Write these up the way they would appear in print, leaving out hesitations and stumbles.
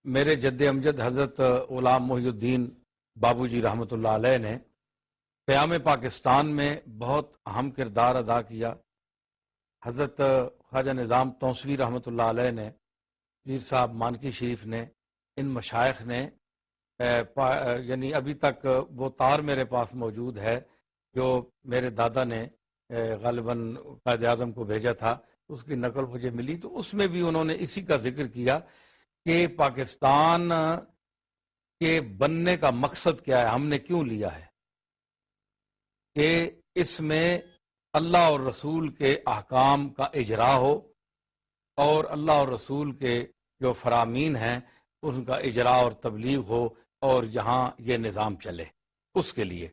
میرے جد امجد حضرت غلام محی الدین بابو جی رحمۃ اللہ علیہ نے قیام پاکستان میں بہت اہم کردار ادا کیا۔ حضرت خواجہ نظام توسوی رحمۃ اللہ علیہ نے، پیر صاحب مانکی شریف نے، ان مشائخ نے یعنی ابھی تک وہ تار میرے پاس موجود ہے جو میرے دادا نے غالباً قائد اعظم کو بھیجا تھا، اس کی نقل مجھے ملی، تو اس میں بھی انہوں نے اسی کا ذکر کیا کہ پاکستان کے بننے کا مقصد کیا ہے، ہم نے کیوں لیا ہے، کہ اس میں اللہ اور رسول کے احکام کا اجرا ہو اور اللہ اور رسول کے جو فرامین ہیں ان کا اجرا اور تبلیغ ہو اور یہاں یہ نظام چلے، اس کے لیے۔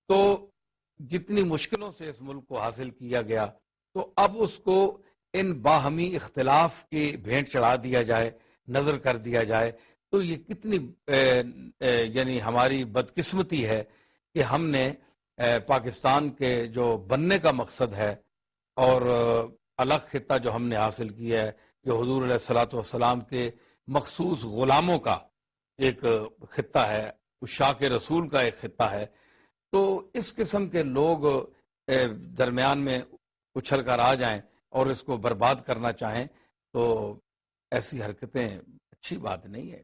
تو جتنی مشکلوں سے اس ملک کو حاصل کیا گیا، تو اب اس کو ان باہمی اختلاف کی بھینٹ چڑھا دیا جائے، نظر کر دیا جائے، تو یہ کتنی یعنی ہماری بدقسمتی ہے کہ ہم نے پاکستان کے جو بننے کا مقصد ہے اور الگ خطہ جو ہم نے حاصل کیا ہے، جو حضور علیہ الصلاۃ والسلام کے مخصوص غلاموں کا ایک خطہ ہے، عشاق رسول کا ایک خطہ ہے، تو اس قسم کے لوگ درمیان میں اچھل کر آ جائیں اور اس کو برباد کرنا چاہیں تو ایسی حرکتیں اچھی بات نہیں ہے۔